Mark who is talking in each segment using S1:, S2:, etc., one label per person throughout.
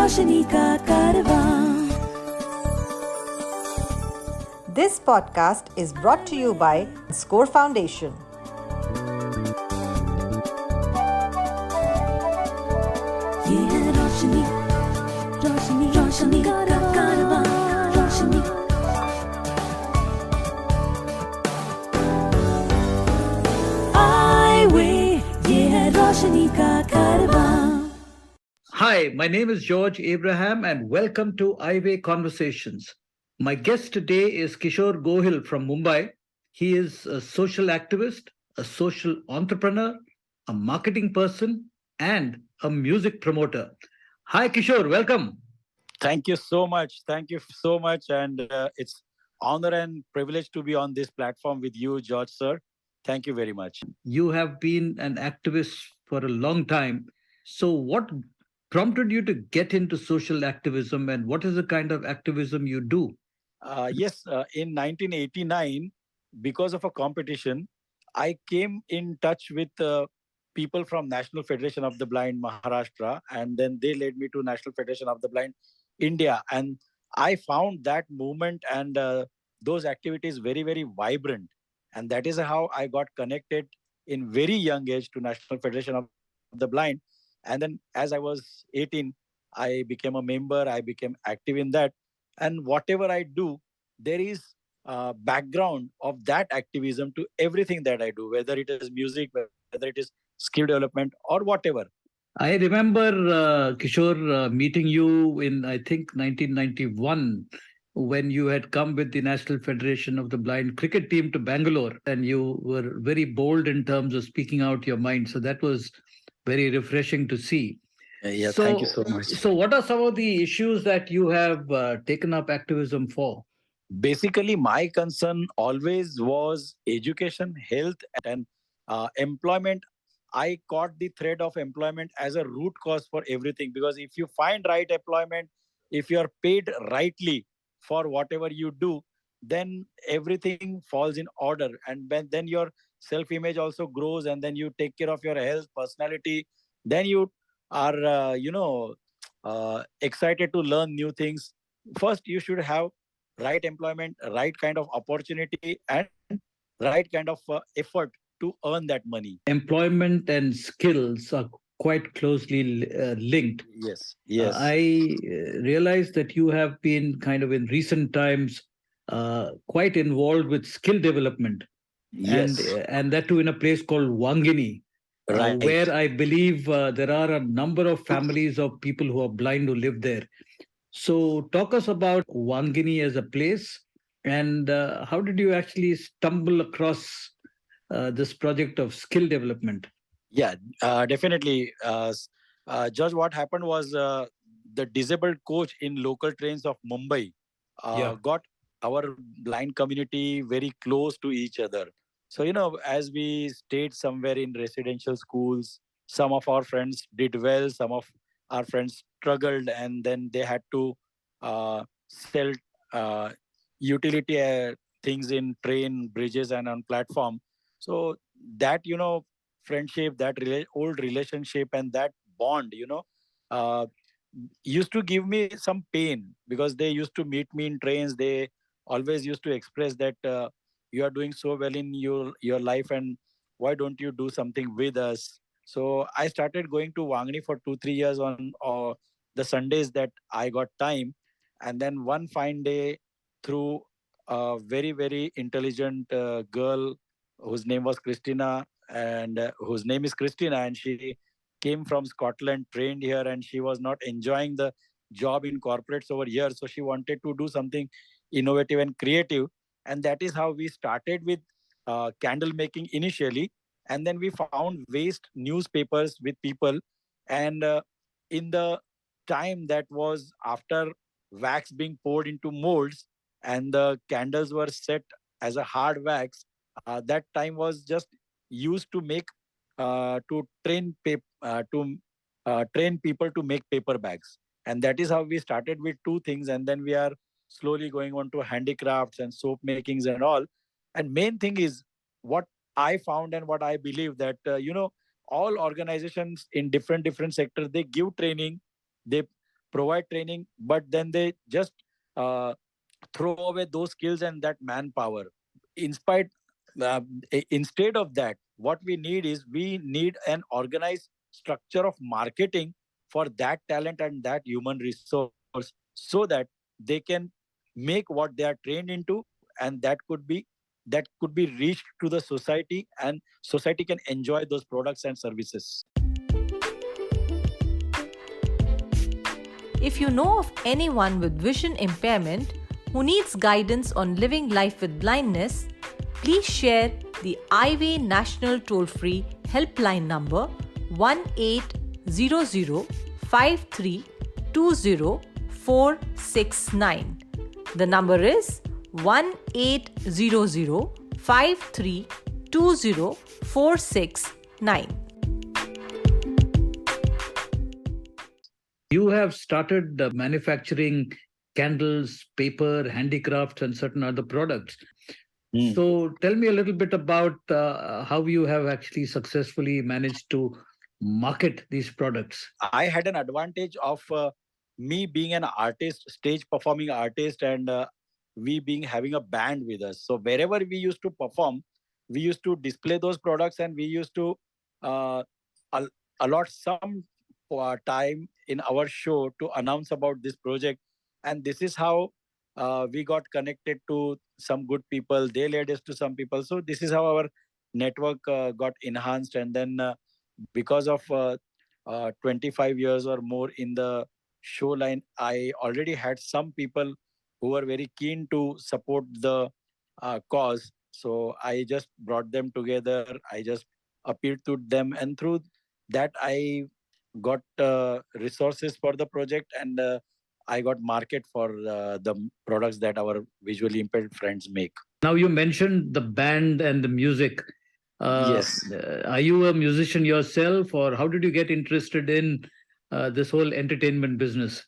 S1: रोशनी का कारवां.
S2: This podcast is brought to you by Score Foundation.
S1: ये है रोशनी, रोशनी, रोशनी का कारवां. रोशनी. Eyeway, ये है रोशनी का कारवां.
S3: Hi, my name is George Abraham and welcome to Eyeway Conversations. My guest today is Kishor Gohil from Mumbai. He is a social activist, a social entrepreneur, a marketing person, and a music promoter. Hi, Kishor, welcome.
S4: Thank you so much. Thank you so much. And it's honor and privilege to be on this platform with you, George, sir. Thank you very much.
S3: You have been an activist for a long time. So, what prompted you to get into social activism and what is the kind of activism you do?
S4: Yes, in 1989, because of a competition, I came in touch with people from National Federation of the Blind Maharashtra, and then they led me to National Federation of the Blind India. And I found that movement and those activities very, very vibrant. And that is how I got connected in very young age to National Federation of the Blind. And then as I was 18, I became a member, I became active in that. And whatever I do, there is background of that activism to everything that I do, whether it is music, whether it is skill development or whatever.
S3: I remember, Kishore, meeting you in, I think, 1991, when you had come with the National Federation of the Blind cricket team to Bangalore, and you were very bold in terms of speaking out your mind. So that was very refreshing to see.
S4: Yeah, thank you so much.
S3: So, what are some of the issues that you have taken up activism for?
S4: Basically, my concern always was education, health, and employment. I caught the thread of employment as a root cause for everything, because if you find right employment, if you are paid rightly for whatever you do, then everything falls in order, and then your self image also grows, and then you take care of your health, personality. Then you are excited to learn new things. First you should have right employment, right kind of opportunity, and right kind of effort to earn that money.
S3: Employment and skills are quite closely linked.
S4: Yes, yes.
S3: I realized that you have been kind of in recent times quite involved with skill development,
S4: Yes.
S3: and that too in a place called Vangani,
S4: Right.
S3: where I believe there are a number of families of people who are blind who live there. So, talk us about Vangani as a place, and how did you actually stumble across this project of skill development?
S4: Yeah, definitely. Judge, what happened was the disabled coach in local trains of Mumbai
S3: Yeah.
S4: got our blind community very close to each other. So, as we stayed somewhere in residential schools, some of our friends did well, some of our friends struggled, and then they had to sell uh, utility things in train, bridges, and on platform. So, that, friendship, that old relationship, and that bond, uh, used to give me some pain, because they used to meet me in trains. They always used to express that you are doing so well in your life, and why don't you do something with us? So I started going to Wangani for 2-3 years on the Sundays that I got time. And then one fine day, through a very, very intelligent girl whose name was Christina, and whose name is Christina, and she came from Scotland, trained here, and she was not enjoying the job in corporates over here. So she wanted to do something innovative and creative. And that is how we started with candle making initially. And then we found waste newspapers with people. And in the time that was after wax being poured into molds and the candles were set as a hard wax, that time was just used to make to train people to make paper bags. And that is how we started with two things, and then we are slowly going on to handicrafts and soap makings and all. And main thing is what I found and what I believe, that all organizations in different sectors, they give training, they provide training, but then they just uh, throw away those skills and that manpower. In spite, uh, Instead of that, what we need is we need an organized structure of marketing for that talent and that human resource, so that they can make what they are trained into, and that could be reached to the society, and society can enjoy those products and services.
S2: If you know of anyone with vision impairment who needs guidance on living life with blindness, please share the Eyeway National Toll-Free Helpline number 1800-5320-469. The number is 1800-5320-469.
S3: You have started manufacturing candles, paper, handicrafts, and certain other products. So tell me a little bit about how you have actually successfully managed to market these products.
S4: I had an advantage of me being an artist, stage performing artist, and we being having a band with us. So wherever we used to perform, we used to display those products, and we used to uh, al- allot some time in our show to announce about this project. And this is how we got connected to some good people. They led us to some people. So this is how our network got enhanced, and then because of 25 years or more in the show line, I already had some people who were very keen to support the cause. So I just brought them together. I just appealed to them, and through that, I got resources for the project, and I got market for the products that our visually impaired friends make.
S3: Now, you mentioned the band and the music.
S4: Yes.
S3: Are you a musician yourself, or how did you get interested in this whole entertainment business?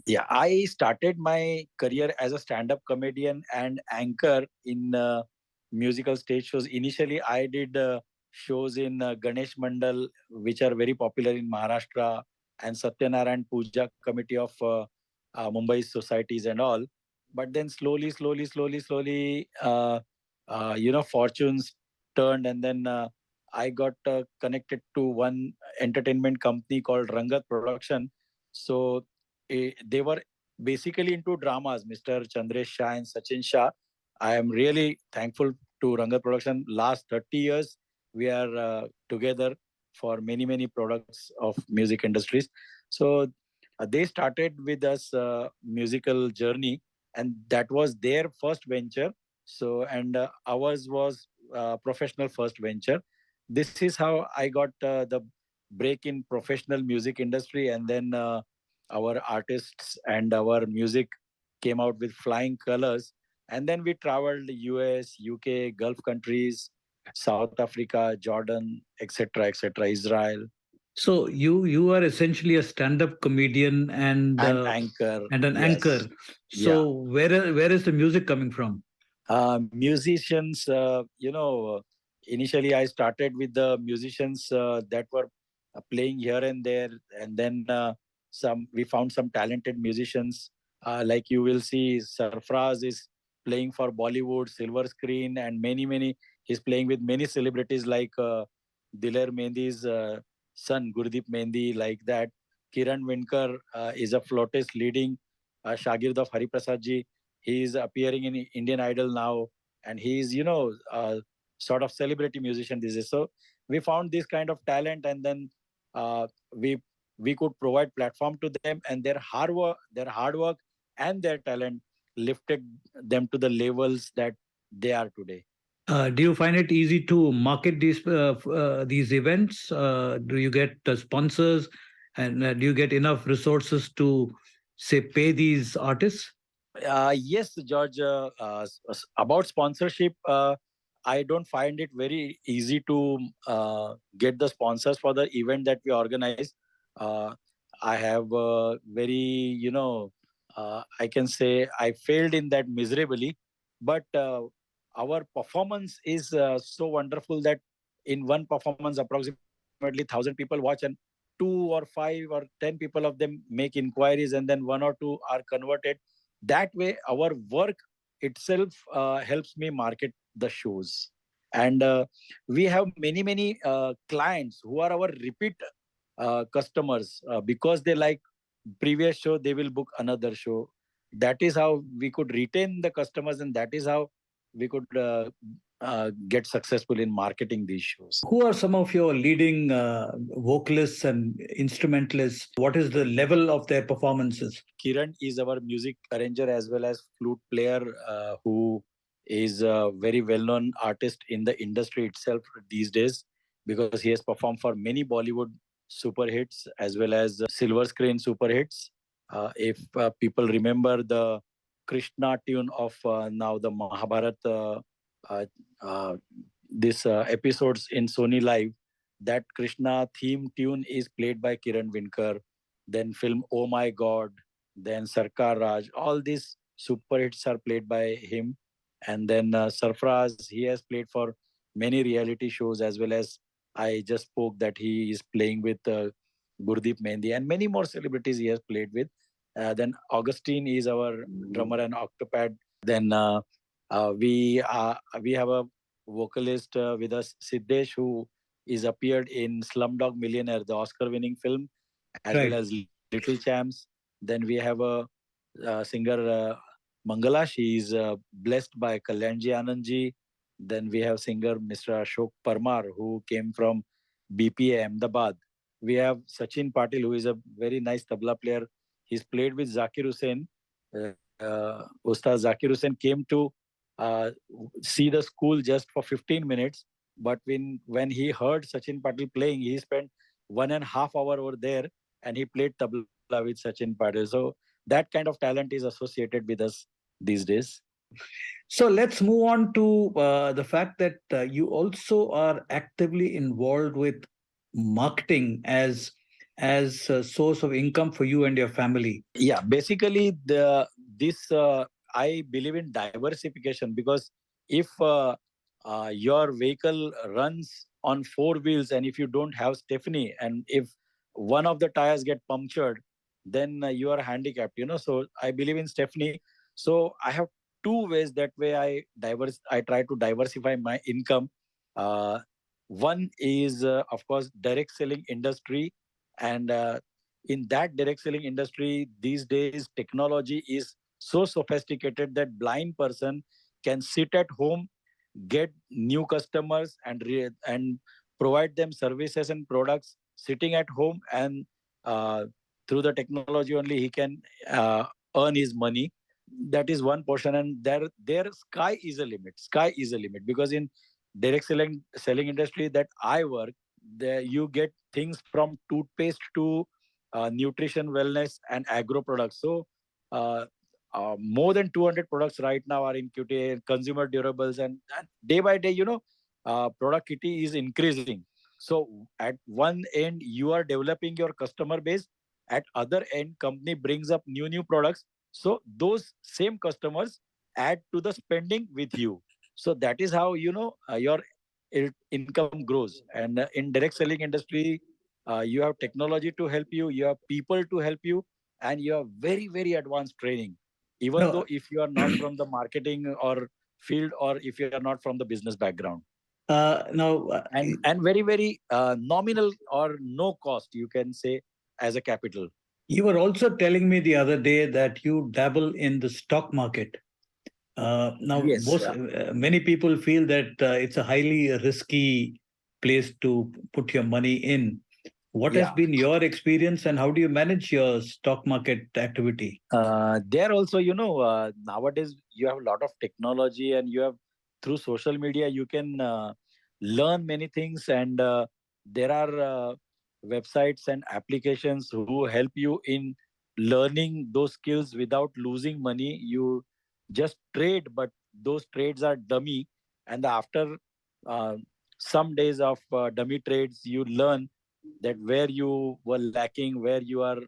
S4: Yeah, I started my career as a stand-up comedian and anchor in musical stage shows. Initially, I did shows in Ganesh Mandal, which are very popular in Maharashtra, and Satyanarayan Puja Committee of Mumbai societies and all. But then slowly, fortunes turned, and then I got connected to one entertainment company called Rangat Production. So they were basically into dramas, Mr. Chandresh Shah and Sachin Shah. I am really thankful to Rangat Production. Last 30 years, we are together for many products of music industries. So they started with us musical journey, and that was their first venture. So, and ours was professional first venture. This is how I got the break in professional music industry, and then our artists and our music came out with flying colors. And then we traveled US, UK, Gulf countries, South Africa, Jordan, etc., Israel.
S3: So you are essentially a stand-up comedian
S4: And anchor.
S3: and an anchor.
S4: Yes. Yeah.
S3: So where is the music coming from?
S4: Musicians, initially I started with the musicians that were playing here and there, and then we found some talented musicians. Like you will see, Sarfraz is playing for Bollywood, Silver Screen, and many. He's playing with many celebrities like Diler Mehendi's son, Gurdeep Mehendi, like that. Kiran Vinkar is a flautist leading Shagird of Hari Prasad ji. He is appearing in Indian Idol now, and he is, sort of celebrity musician these days. So we found this kind of talent, and then uh, we we could provide platform to them, and their hard work and their talent lifted them to the levels that they are today.
S3: Do you find it easy to market these events? Do you get sponsors, and do you get enough resources to say pay these artists?
S4: Yes, George. About sponsorship, I don't find it very easy to get the sponsors for the event that we organize. Uh, I have I can say I failed in that miserably, but our performance is so wonderful that in one performance, approximately 1,000 people watch, and two or five or 10 people of them make inquiries, and then one or two are converted. That way our work itself helps me market the shows. And we have many clients who are our repeat customers, because they like previous show, they will book another show. That is how we could retain the customers, and that is how we could get successful in marketing these shows.
S3: Who are some of your leading vocalists and instrumentalists? What is the level of their performances?
S4: Kiran is our music arranger as well as flute player, who is a very well-known artist in the industry itself these days, because he has performed for many Bollywood super hits as well as silver screen super hits. If people remember the Krishna tune of now the Mahabharat, uh, uh, this episodes in Sony Live, that Krishna theme tune is played by Kiran Vinkar. Then film Oh My God, then Sarkar Raj, all these super hits are played by him. And then Sarfraz, he has played for many reality shows, as well as I just spoke that he is playing with Gurdeep Mendi and many more celebrities he has played with. Then Augustine is our drummer and octopad. Then we have a vocalist with us, Siddesh, who is appeared in Slumdog Millionaire, the Oscar-winning film, as well
S3: Right.
S4: as Little Champs. Then we have a singer Mangala. She is blessed by Kalyanji Anandji. Then we have singer Mr. Ashok Parmar, who came from BPA Ahmedabad. We have Sachin Patil, who is a very nice tabla player. He's played with Zakir Hussain. Ustad Zakir Hussain came to uh, see the school just for 15 minutes. But when he heard Sachin Patil playing, he spent 1.5 hours over there, and he played tabla with Sachin Patil. So that kind of talent is associated with us these days.
S3: So let's move on to the fact that you also are actively involved with marketing as a source of income for you and your family.
S4: Yeah, basically this I believe in diversification, because if your vehicle runs on four wheels, and if you don't have Stephanie, and if one of the tires get punctured, then you are handicapped, so I believe in Stephanie. So I have two ways, that way I try to diversify my income. uh, One is of course direct selling industry. And in that direct selling industry these days, technology is so sophisticated that blind person can sit at home, get new customers, and provide them services and products sitting at home. And uh, through the technology only he can uh, earn his money. That is one portion. And there sky is a limit. Sky is a limit, because in direct selling industry that I work, there you get things from toothpaste to nutrition, wellness, and agro products. So uh, more than 200 products right now are in QTA, consumer durables, and day by day, product kitty is increasing. So at one end, you are developing your customer base. At other end, company brings up new products. So those same customers add to the spending with you. So that is how your income grows. And in direct selling industry, you have technology to help you, you have people to help you, and you have very advanced training, even though
S3: No,
S4: if you are not from the marketing or field, or if you are not from the business background.
S3: now,
S4: And very nominal or no cost, you can say, as a capital.
S3: you were also telling me the other day that you dabble in the stock market. Now,
S4: Yes.
S3: many people feel that it's a highly risky place to put your money in. What has
S4: Yeah.
S3: been your experience, and how do you manage your stock market activity?
S4: There also, nowadays you have a lot of technology, and you have, through social media, you can learn many things. And there are websites and applications who help you in learning those skills without losing money. You just trade, but those trades are dummy. And after uh, some days of dummy trades, you learn that where you were lacking, where you are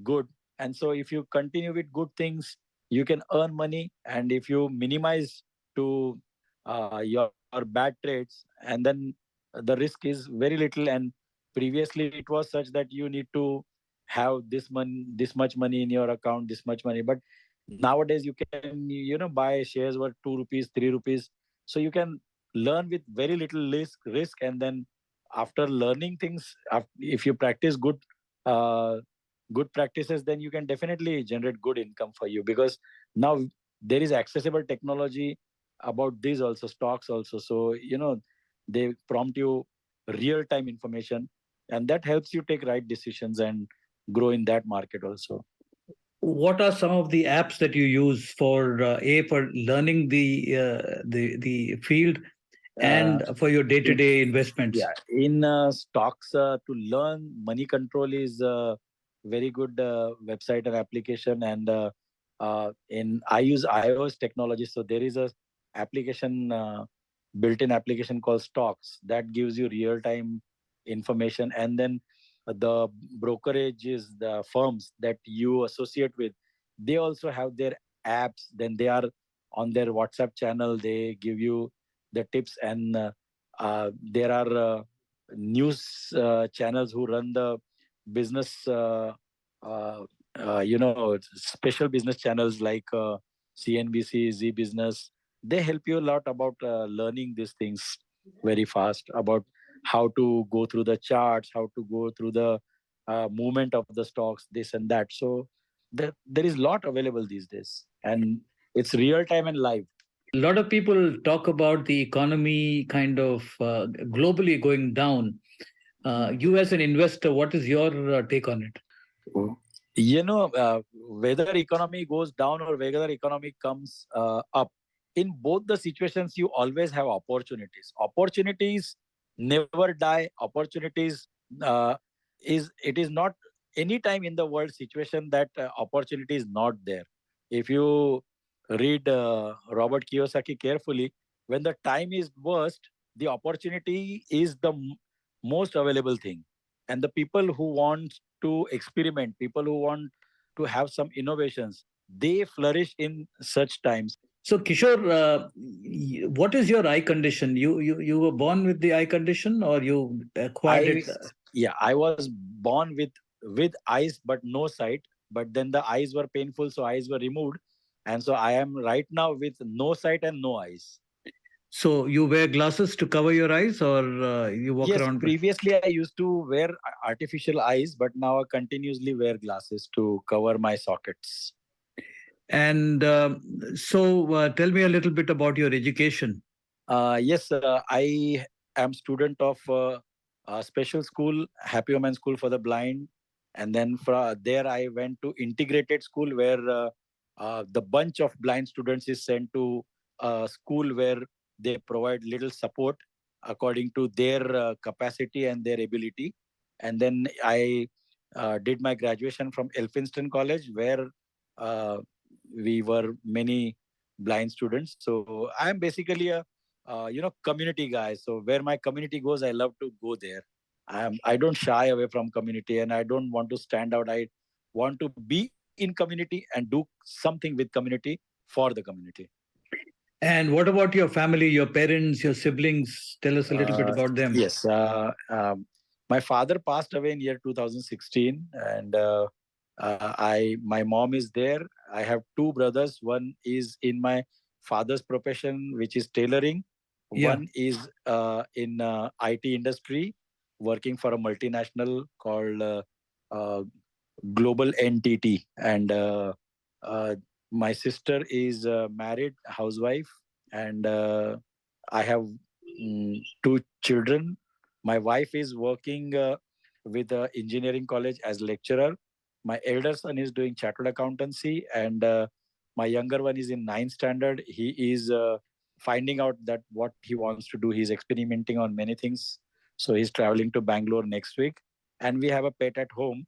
S4: good. And so if you continue with good things, you can earn money. And if you minimize to your bad trades, and then the risk is very little. And Previously, it was such that you need to have this much money in your account, this much money. But nowadays, you can buy shares worth 2 rupees, 3 rupees. So you can learn with very little risk, and then after learning things, if you practice uh, good practices, then you can definitely generate good income for you, because now there is accessible technology about these also, stocks also. So they prompt you real time information, and that helps you take right decisions and grow in that market also.
S3: What are some of the apps that you use for for learning the field
S4: uh,
S3: and for your
S4: in,
S3: day-to-day investments?
S4: yeah, in stocks, to learn money control is a very good website and application. And in I use iOS technology, so there is a application, built-in application called Stocks, that gives you real-time information. And then the brokerages, the firms that you associate with, they also have their apps. Then they are on their WhatsApp channel. They give you the tips, and there are news channels who run the business, uh, special business channels like CNBC, Z Business. They help you a lot about learning these things very fast, about how to go through the charts, how to go through the movement of the stocks, this and that. So there is a lot available these days, and it's real time and live.
S3: A lot of people talk about the economy kind of globally going down. You, as an investor, what is your take on it?
S4: Oh. Whether economy goes down or whether economy comes up, in both the situations, you always have opportunities. Opportunities never die. Opportunities, uh, it is not any time in the world situation that opportunity is not there. If you read Robert Kiyosaki carefully, when the time is worst, the opportunity is the most available thing. And the people who want to experiment, people who want to have some innovations, they flourish in such times.
S3: So, Kishore, what is your eye condition? You were born with the eye condition, or you acquired
S4: I
S3: it?
S4: Yeah, I was born with eyes but no sight. But then the eyes were painful, so eyes were removed, and so I am right now with no sight and no eyes.
S3: So you wear glasses to cover your eyes, or you walk
S4: Yes,
S3: around?
S4: previously I used to wear artificial eyes, but now I continuously wear glasses to cover my sockets.
S3: And so, tell me a little bit about your education.
S4: Yes, I am student of a special school, Happy Women School for the Blind, and then from there I went to integrated school, where the bunch of blind students is sent to a school where they provide little support according to their capacity and their ability. And then I did my graduation from Elphinstone College, where uh, we were many blind students. So I am basically a community guy. So where my community goes, I love to go there. I don't shy away from community, and I don't want to stand out. I want to be in community and do something with community, for the community.
S3: And what about your family, your parents, your siblings? Tell us a little bit
S4: uh,
S3: about them.
S4: yes, my father passed away in year 2016, and my mom is there. I have two brothers. One is in my father's profession, which is tailoring.
S3: Yeah.
S4: One is in IT industry, working for a multinational called uh, Global NTT. And uh, my sister is married, housewife, and I have two children. My wife is working with engineering college as lecturer. My elder son is doing chartered accountancy, and my younger one is in ninth standard. He is finding out that what he wants to do. He's experimenting on many things. So he's traveling to Bangalore next week. And we have a pet at home.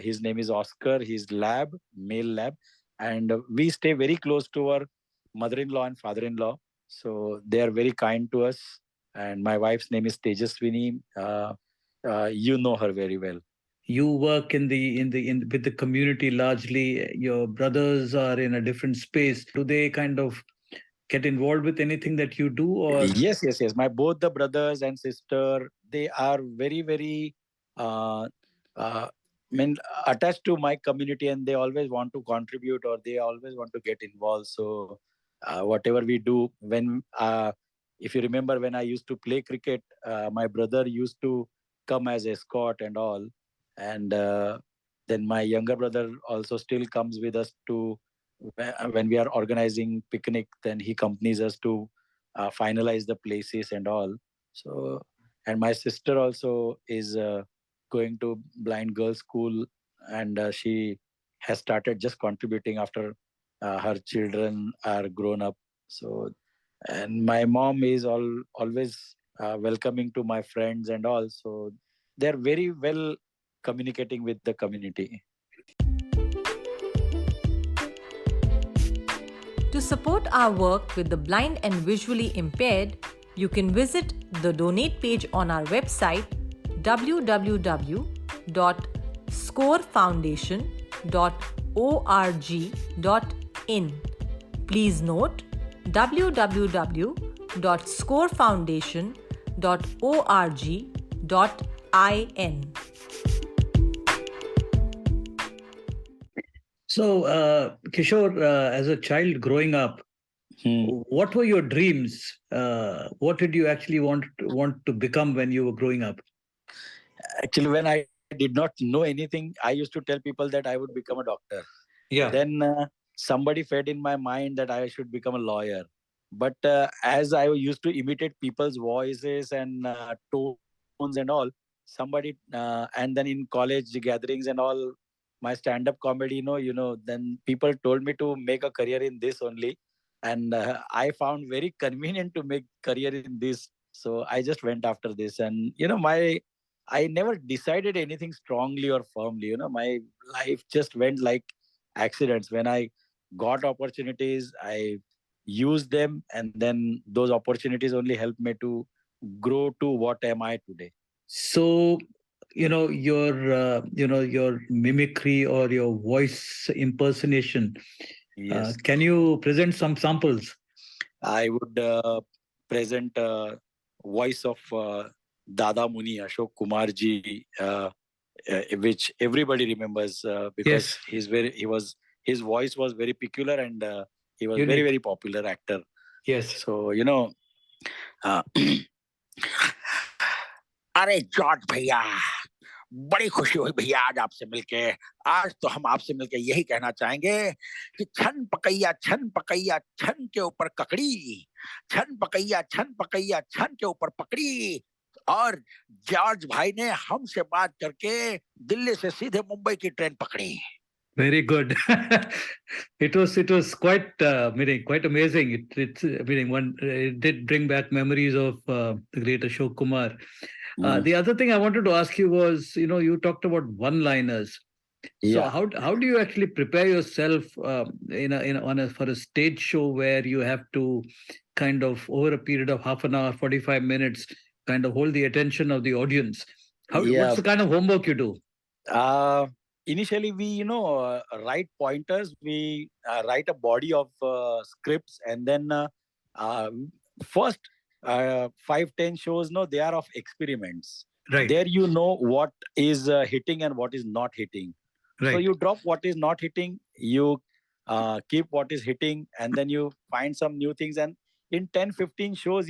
S4: His name is Oscar. He's male lab. And we stay very close to our mother-in-law and father-in-law. So they are very kind to us. And my wife's name is Tejaswini. You know her very well.
S3: You work in with the community largely. Your brothers are in a different space. Do they kind of get involved with anything that you do, or?
S4: Yes, yes, yes. My both the brothers and sister, they are very, very uh, uh, mean attached to my community, and they always want to contribute, or they always want to get involved. So whatever we do, when if you remember, when I used to play cricket, my brother used to come as escort and all, and then my younger brother also still comes with us to when we are organizing picnic. Then he accompanies us to finalize the places and all. So, and my sister also is going to blind girls school, and she has started just contributing after her children are grown up. So, and my mom is always welcoming to my friends and all. So they're very well communicating with the community.
S2: To support our work with the blind and visually impaired, you can visit the donate page on our website www.scorefoundation.org.in. Please note www.scorefoundation.org.in.
S3: So, Kishore, as a child growing up, what were your dreams? What did you actually want to become when you were growing up?
S4: Actually, when I did not know anything, I used to tell people that I would become a doctor.
S3: Yeah.
S4: Then somebody fed in my mind that I should become a lawyer. But as I used to imitate people's voices and tones and all, somebody and then in college gatherings and all, my stand-up comedy, then people told me to make a career in this only, and I found very convenient to make career in this. So I just went after this, and my I never decided anything strongly or firmly. My life just went like accidents. When I got opportunities, I used them, and then those opportunities only helped me to grow to what am I today.
S3: So, your mimicry or your voice impersonation.
S4: Yes,
S3: Can you present some samples?
S4: I would present voice of Dada Muni Ashok Kumar ji, which everybody remembers because
S3: Yes,
S4: his voice was very peculiar, and he was very
S3: unique.
S4: very popular actor.
S3: Yes.
S4: So uh, अरे George भैया, बड़ी खुशी हुई भैया आज आपसे मिलके। आज तो हम आपसे मिलके यही कहना चाहेंगे कि छन पकैया छन के ऊपर ककड़ी, छन पकैया छन के ऊपर पकड़ी, और जॉर्ज भाई ने हमसे बात करके दिल्ली से सीधे मुंबई की ट्रेन पकड़ी।
S3: Very good. It was quite amazing. It did bring back memories of the great Ashok Kumar. The other thing I wanted to ask you was, you talked about one-liners. So
S4: Yeah.
S3: how do you actually prepare yourself for a stage show where you have to kind of over a period of half an hour, 45 minutes, kind of hold the attention of the audience?
S4: Yeah.
S3: What's the kind of homework you do?
S4: Initially we write pointers, we write a body of scripts, and then first 5-10 shows, no, they are of experiments.
S3: Right.
S4: There what is hitting and what is not hitting. So
S3: Right.
S4: you drop what is not hitting, you keep what is hitting, and then you find some new things, and in 10-15 shows,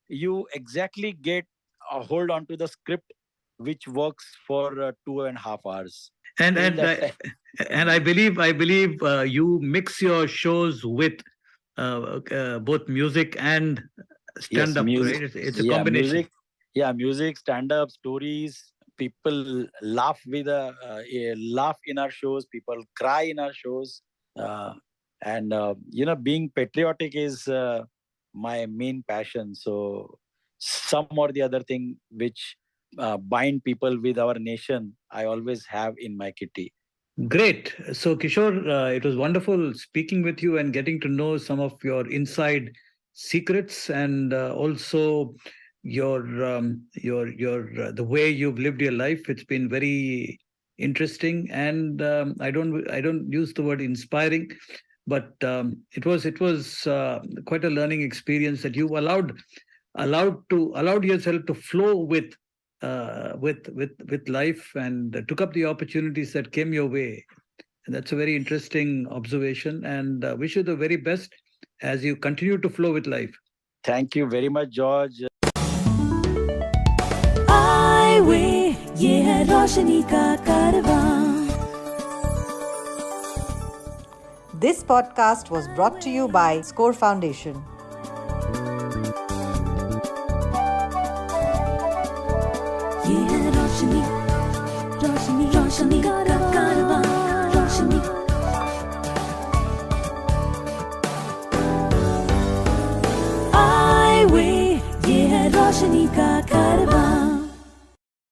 S4: you exactly get a hold on to the script which works for 2.5 hours.
S3: And
S4: So in
S3: and
S4: that
S3: I, and I believe you mix your shows with both music and
S4: yes,
S3: stand up, right?
S4: music,
S3: It's a combination.
S4: music, stand up, stories. People laugh laugh in our shows. People cry in our shows, and being patriotic is my main passion. So some or the other thing which bind people with our nation, I always have in my kitty.
S3: Great. So, Kishore, it was wonderful speaking with you and getting to know some of your inside secrets and also your the way you've lived your life. It's been very interesting, and I don't use the word inspiring, but it was quite a learning experience that you allowed yourself to flow with with life and took up the opportunities that came your way. And that's a very interesting observation, and wish you the very best as you continue to flow with life.
S4: Thank you very much, George.
S1: Eyeway, ये है रोशनी का कारवां.
S2: This podcast was brought to you by Score Foundation.